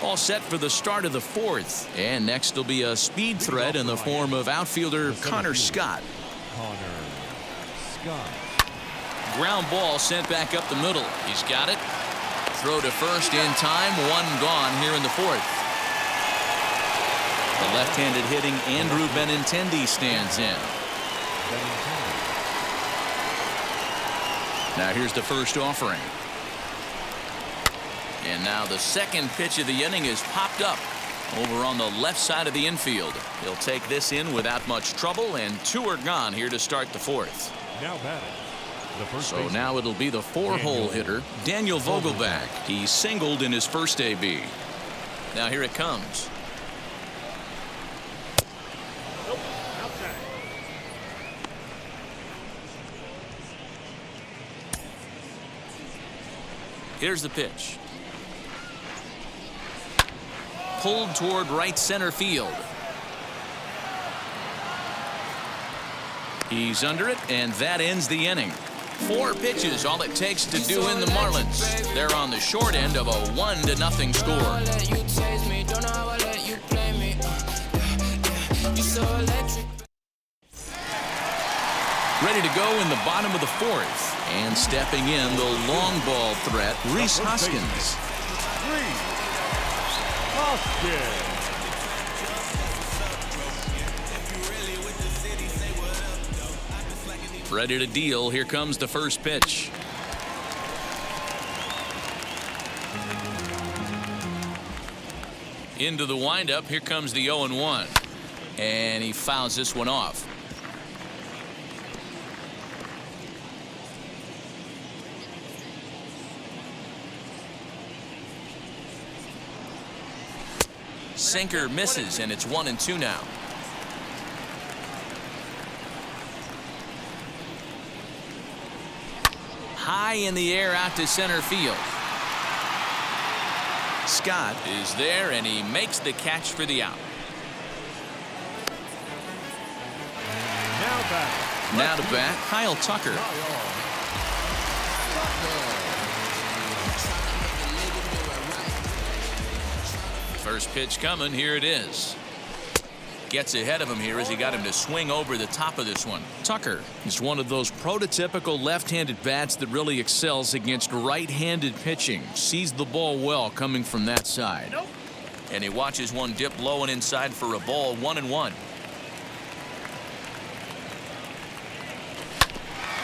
All set for the start of the fourth. And next will be a speed threat in the form of outfielder Connor Scott. Ground ball sent back up the middle. He's got it. Throw to first in time. One gone here in the fourth. The left-handed hitting Andrew Benintendi stands in. Now here's the first offering. And now the second pitch of the inning is popped up over on the left side of the infield. He'll take this in without much trouble, and two are gone here to start the fourth. Now batting. So now it'll be the four-hole hitter, Daniel Vogelback. He singled in his first AB. Now here it comes. Here's the pitch. Pulled toward right center field. He's under it, and that ends the inning. 4 pitches, all it takes to do in the Marlins. They're on the short end of a 1-0 score. Ready to go in the bottom of the fourth. And stepping in, the long ball threat, Rhys Hoskins. Ready to deal. Here comes the first pitch. Into the windup. Here comes the 0-1. And he fouls this one off. Sinker misses, and it's 1-2 now. High in the air out to center field. Scott is there, and he makes the catch for the out. Now to bat, Kyle Tucker. First pitch coming. Here it is. Gets ahead of him here as he got him to swing over the top of this one. Tucker is one of those prototypical left-handed bats that really excels against right-handed pitching. Sees the ball well coming from that side. And he watches one dip low and inside for a ball. 1-1.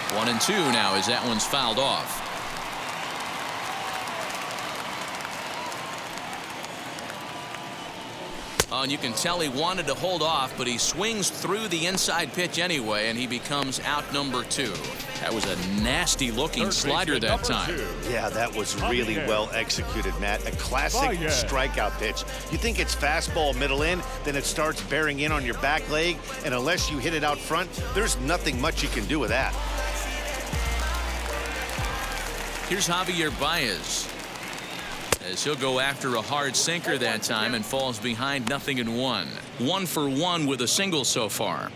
1-2 now as that one's fouled off. And you can tell he wanted to hold off, but he swings through the inside pitch anyway, and he becomes out number 2. That was a nasty looking slider that time. Yeah, that was really well executed, Matt. A classic strikeout pitch. You think it's fastball middle in, then it starts bearing in on your back leg, and unless you hit it out front, there's nothing much you can do with that. Here's Javier Baez, as he'll go after a hard sinker that time and falls behind 0-1. 1 for 1 with a single so far.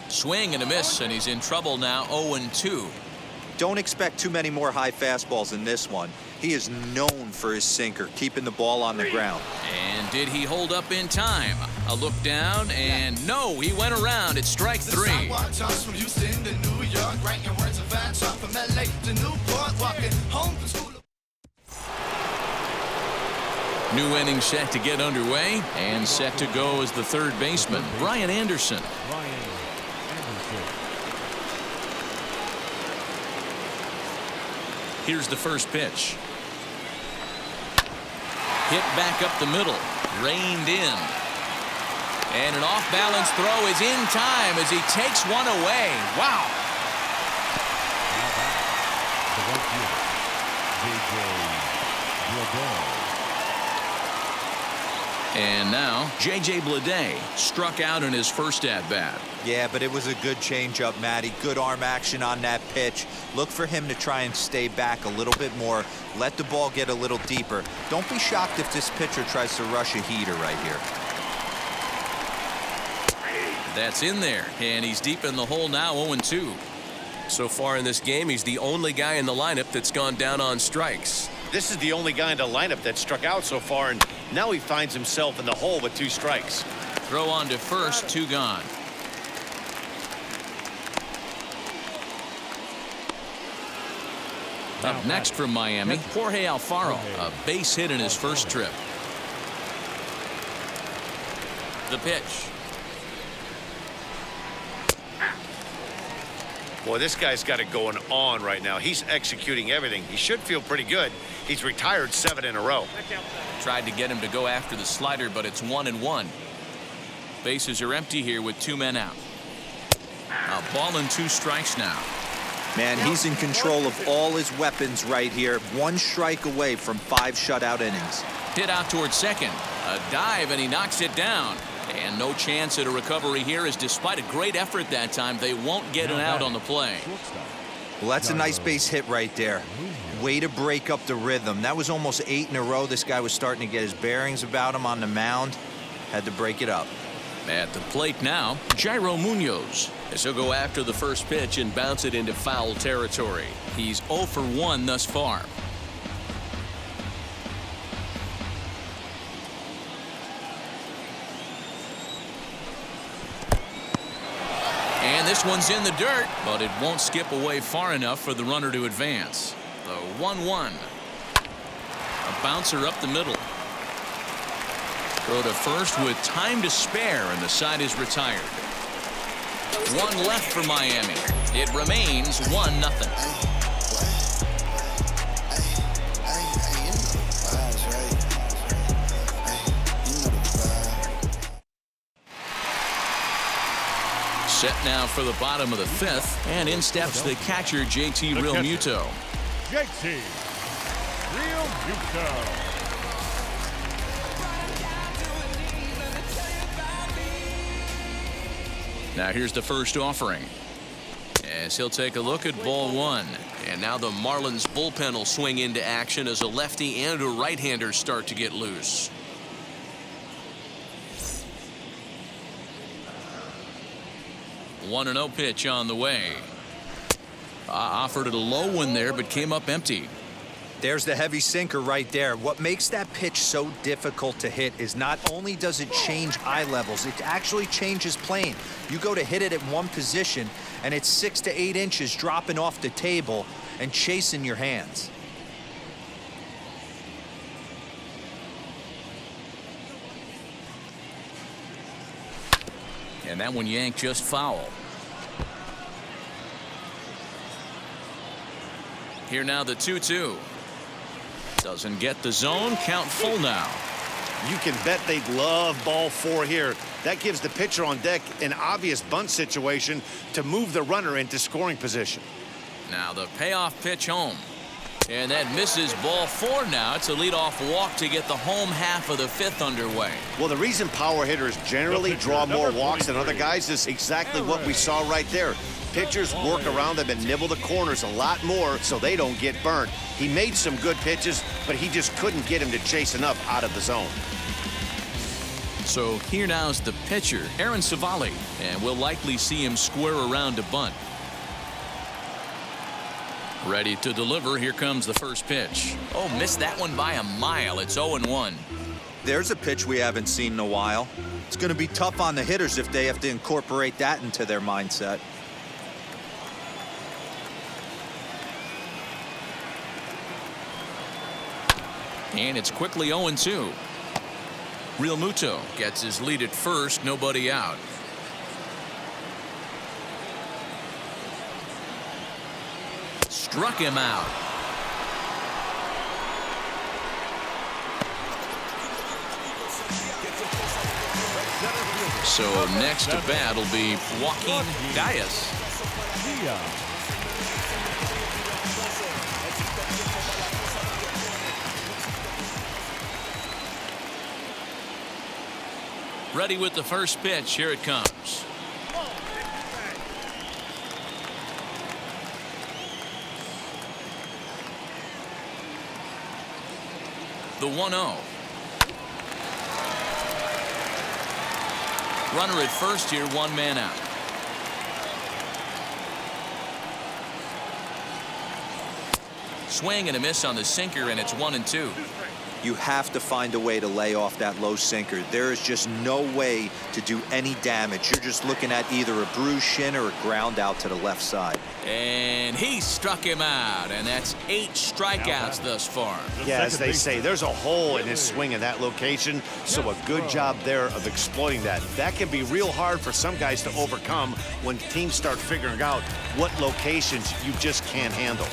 Swing and a miss, and he's in trouble now. 0-2. Don't expect too many more high fastballs in this one. He is known for his sinker, keeping the ball on the ground. And did he hold up in time? A look down, and no, he went around. It's strike 3. New inning set to get underway, and set to go as the third baseman, Brian Anderson. Here's the first pitch. Hit back up the middle. Reined in. And an off-balance throw is in time as he takes one away. Wow. And now J.J. Bleday struck out in his first at-bat. Yeah, but it was a good changeup, Matty. Good arm action on that pitch. Look for him to try and stay back a little bit more. Let the ball get a little deeper. Don't be shocked if this pitcher tries to rush a heater right here. That's in there, and he's deep in the hole now, 0-2. So far in this game, he's the only guy in the lineup that's gone down on strikes. This is the only guy in the lineup that struck out so far, and now he finds himself in the hole with 2 strikes. Throw on to first, 2 gone. Up next from Miami, Jorge Alfaro, a base hit in his first trip. The pitch. Boy, this guy's got it going on right now. He's executing everything. He should feel pretty good. He's retired 7 in a row. Tried to get him to go after the slider, but it's 1-1. Bases are empty here with 2 men out. A ball and 2 strikes now. Man, he's in control of all his weapons right here. 1 strike away from 5 shutout innings. Hit out towards second. A dive, and he knocks it down. And no chance at a recovery here, as despite a great effort that time, they won't get an out on the play. Well, that's a nice base hit right there. Way to break up the rhythm. That was almost 8 in a row. This guy was starting to get his bearings about him on the mound. Had to break it up. At the plate now, Jairo Munoz, as he'll go after the first pitch and bounce it into foul territory. He's 0 for 1 thus far. And this one's in the dirt, but it won't skip away far enough for the runner to advance. The 1-1. A bouncer up the middle. Throw to first with time to spare, and the side is retired. 1 left for Miami. It remains 1-0. Set now for the bottom of the 5th, and in steps the catcher, JT Realmuto. JT Realmuto. Now here's the first offering, as he'll take a look at ball 1. And now the Marlins bullpen will swing into action as a lefty and a right-hander start to get loose. The 1-0 pitch on the way. Offered it a low one there, but came up empty. There's the heavy sinker right there. What makes that pitch so difficult to hit is not only does it change eye levels, it actually changes plane. You go to hit it at one position, and it's 6 to 8 inches dropping off the table and chasing your hands. And that one yanked just foul. Here now the 2-2. Doesn't get the zone. Count full now. You can bet they'd love ball 4 here. That gives the pitcher on deck an obvious bunt situation to move the runner into scoring position. Now the payoff pitch home. And that misses ball 4 now. It's a leadoff walk to get the home half of the 5th underway. Well, the reason power hitters generally draw more walks than other guys is exactly what we saw right there. Pitchers work around them and nibble the corners a lot more so they don't get burned. He made some good pitches, but he just couldn't get him to chase enough out of the zone. So here now is the pitcher, Aaron Savali, and we'll likely see him square around to bunt. Ready to deliver. Here comes the first pitch. Oh, missed that one by a mile. It's 0-1. There's a pitch we haven't seen in a while. It's going to be tough on the hitters if they have to incorporate that into their mindset. And it's quickly 0-2. Realmuto gets his lead at first, nobody out. Struck him out. So next to bat will be Joaquin Diaz. Ready with the first pitch. Here it comes. The 1-0. Runner at first here, 1 man out. Swing and a miss on the sinker, and it's 1-2. You have to find a way to lay off that low sinker. There is just no way to do any damage. You're just looking at either a bruised shin or a ground out to the left side. And he struck him out, and that's 8 strikeouts thus far. Yeah, as they say, there's a hole in his swing in that location, so a good job there of exploiting that. That can be real hard for some guys to overcome when teams start figuring out what locations you just can't handle.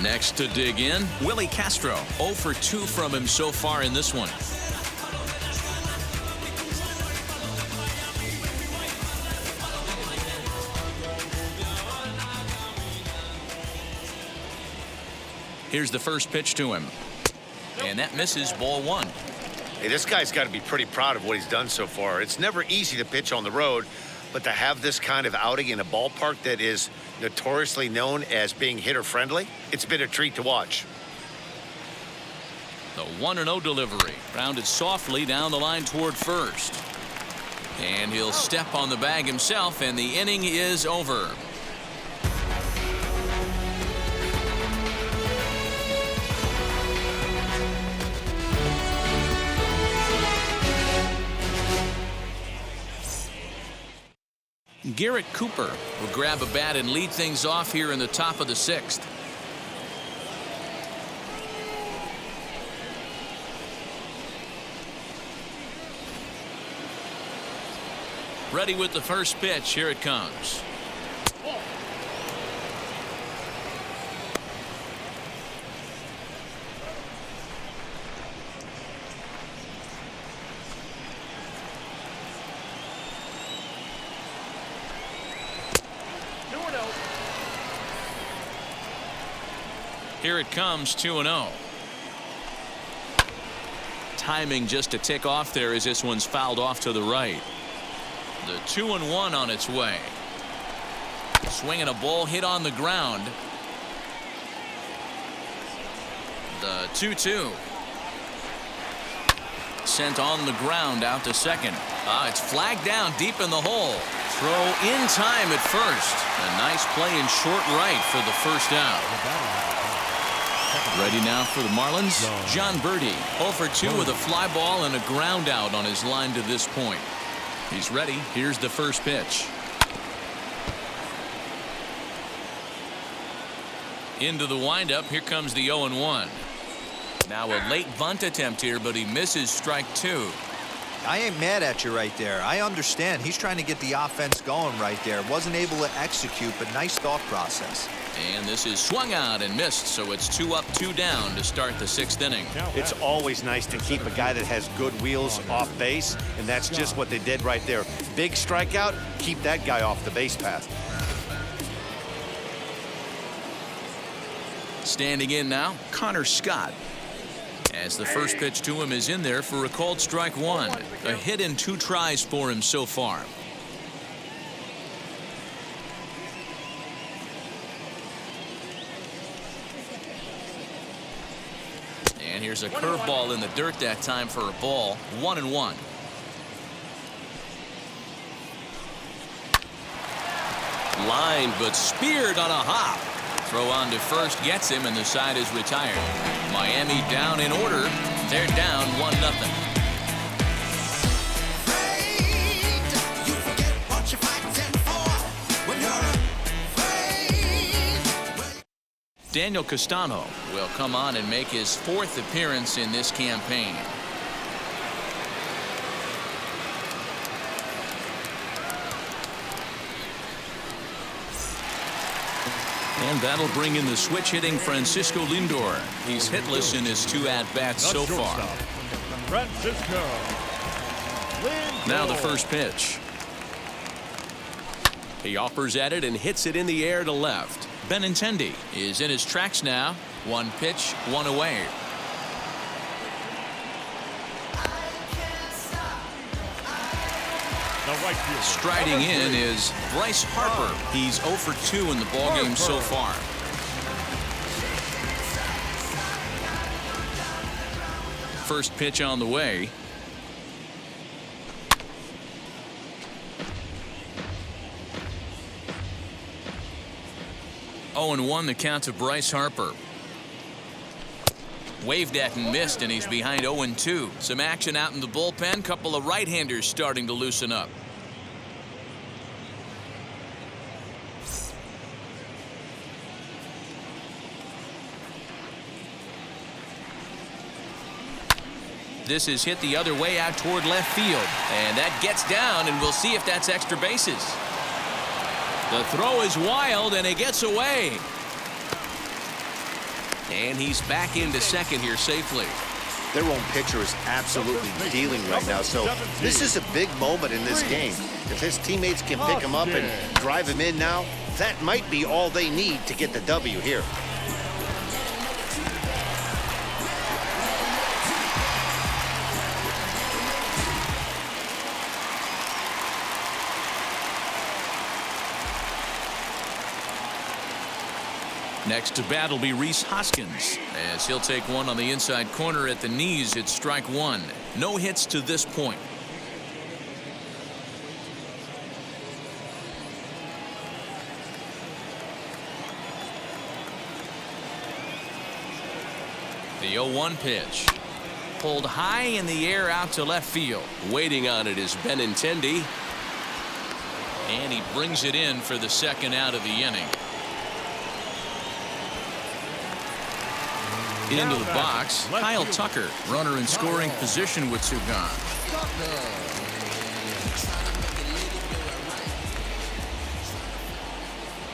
Next to dig in, Willie Castro. 0 for 2 from him so far in this one. Here's the first pitch to him. And that misses, ball 1. Hey, this guy's got to be pretty proud of what he's done so far. It's never easy to pitch on the road, but to have this kind of outing in a ballpark that is notoriously known as being hitter-friendly, it's been a treat to watch. The 1-0 delivery. Rounded softly down the line toward first. And he'll step on the bag himself, and the inning is over. Garrett Cooper will grab a bat and lead things off here in the top of the 6th. Ready with the first pitch. Here it comes. Here it comes, 2-0. Timing just to tick off there as this one's fouled off to the right. The 2-1 on its way. Swinging a ball hit on the ground. The 2-2. Sent on the ground out to second. It's flagged down deep in the hole. Throw in time at first. A nice play in short right for the first out. Ready now for the Marlins, John Birdie. 0 for 2 with a fly ball and a ground out on his line to this point. He's ready. Here's the first pitch. Into the windup. Here comes the 0-1. Now a late bunt attempt here, but he misses strike 2. I ain't mad at you right there. I understand. He's trying to get the offense going right there. Wasn't able to execute, but nice thought process. And this is swung out and missed, so it's 2 up, 2 down to start the 6th inning. It's always nice to keep a guy that has good wheels off base, and that's just what they did right there. Big strikeout, keep that guy off the base path. Standing in now, Connor Scott. As the first pitch to him is in there for a called strike 1. A hit in 2 tries for him so far. And here's a curveball in the dirt that time for a ball. 1-1. Line, but speared on a hop. Throw on to first gets him, and the side is retired. Miami down in order. They're down 1-0. Daniel Castano will come on and make his 4th appearance in this campaign. And that'll bring in the switch-hitting Francisco Lindor. He's hitless in his 2 at-bats so far. Francisco Lindor. Now the first pitch. He offers at it and hits it in the air to left. Benintendi is in his tracks now. 1 pitch, 1 away. Striding in is Bryce Harper. He's 0 for 2 in the ballgame so far. First pitch on the way. 0-1 the count to Bryce Harper. Waved at and missed, and he's behind 0-2. Some action out in the bullpen. Couple of right-handers starting to loosen up. This is hit the other way out toward left field, and that gets down, and we'll see if that's extra bases. The throw is wild, and it gets away. And he's back into second here safely. Their own pitcher is absolutely dealing right now, so this is a big moment in this game. If his teammates can pick him up and drive him in now, that might be all they need to get the W here. Next to bat will be Rhys Hoskins, as he'll take one on the inside corner at the knees. It's strike one. No hits to this point. The 0-1 pitch. Pulled high in the air out to left field. Waiting on it is Benintendi. And he brings it in for the second out of the inning. Into the box, Kyle Tucker, runner in scoring position with two gone.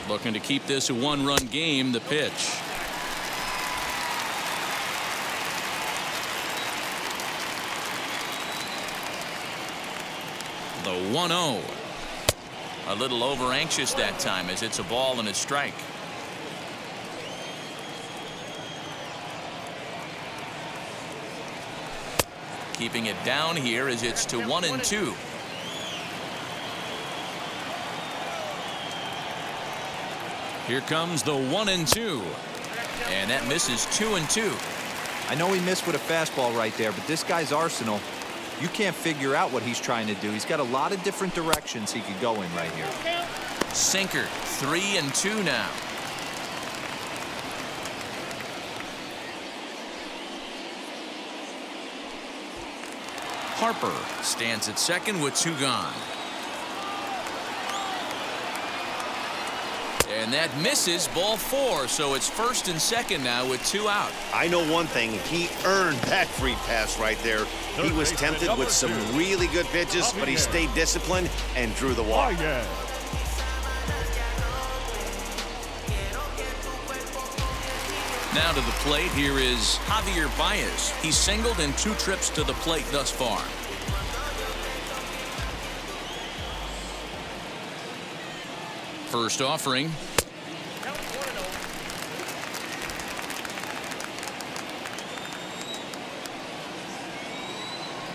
Looking to keep this a one-run game. The pitch. The 1-0. A little over anxious that time, as it's a ball and a strike. Keeping it down here as it's to 1-2. Here comes the 1-2. And that misses 2-2. I know he missed with a fastball right there, but this guy's arsenal, you can't figure out what he's trying to do. He's got a lot of different directions he could go in right here. Sinker, 3-2 now. Harper stands at second with two gone. And that misses, ball four, so it's first and second now with two out. I know one thing, he earned that free pass right there. He was tempted with some really good pitches, but he stayed disciplined and drew the walk. Now to the plate, here is Javier Baez. He's singled in 2 trips to the plate thus far. First offering.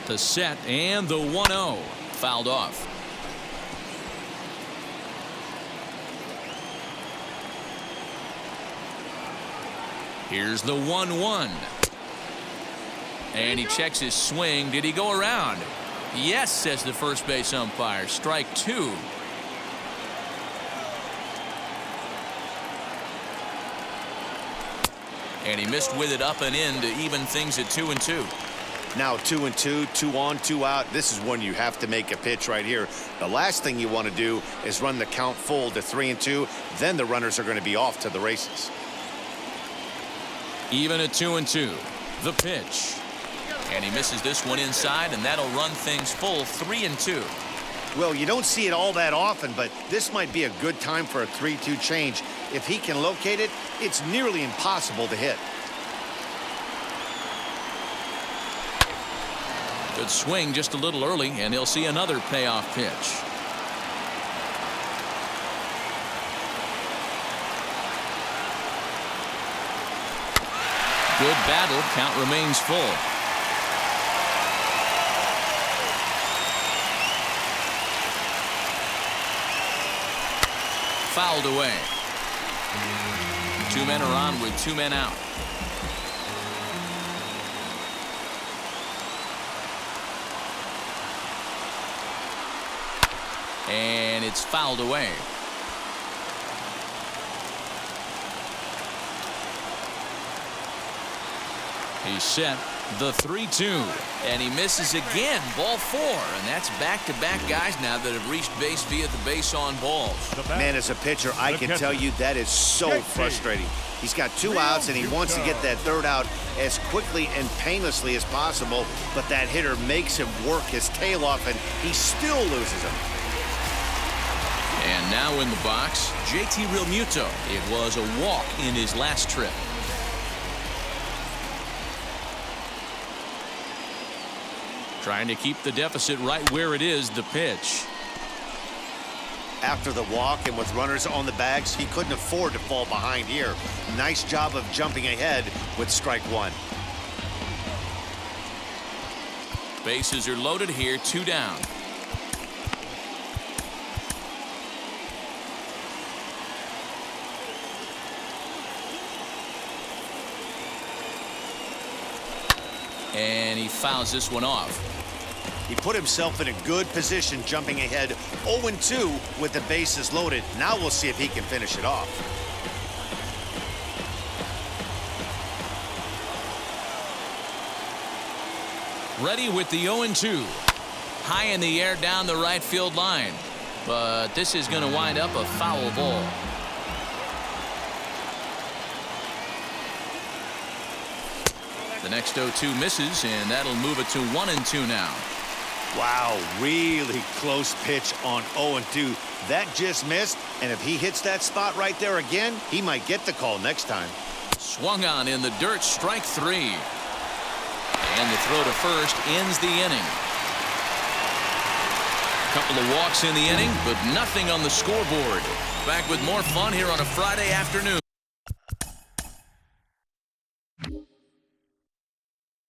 The set and the 1-0. Fouled off. Here's the 1-1. And he checks his swing. Did he go around? Yes, says the first base umpire. Strike 2. And he missed with it up and in to even things at 2-2. Now 2-2, 2 on, 2 out. This is when you have to make a pitch right here. The last thing you want to do is run the count full to 3-2. Then the runners are going to be off to the races. Even at 2-2. The pitch. And he misses this one inside, and that'll run things full 3-2. Well, you don't see it all that often, but this might be a good time for a 3-2 change. If he can locate it, it's nearly impossible to hit. Good swing just a little early, and he'll see another payoff pitch. Good battle. Count remains full. Fouled away. 2 men are on with 2 men out. And it's fouled away. He's set. The 3-2. And he misses again. Ball 4. And that's back-to-back guys now that have reached base via the base on balls. Man, as a pitcher, I can tell you that is so frustrating. He's got 2 outs, and he wants to get that 3rd out as quickly and painlessly as possible, but that hitter makes him work his tail off, and he still loses him. And now in the box, JT Realmuto. It was a walk in his last trip. Trying to keep the deficit right where it is. The pitch. After the walk and with runners on the bags, he couldn't afford to fall behind here. Nice job of jumping ahead with strike 1. Bases are loaded here. 2 down. And he fouls this one off. He put himself in a good position jumping ahead 0-2 with the bases loaded. Now we'll see if he can finish it off. Ready with the 0-2. High in the air down the right field line. But this is going to wind up a foul ball. The next 0-2 misses, and that'll move it to 1-2 now. Wow, really close pitch on 0-2. That just missed, and if he hits that spot right there again, he might get the call next time. Swung on in the dirt, strike 3. And the throw to first ends the inning. A couple of walks in the inning, but nothing on the scoreboard. Back with more fun here on a Friday afternoon.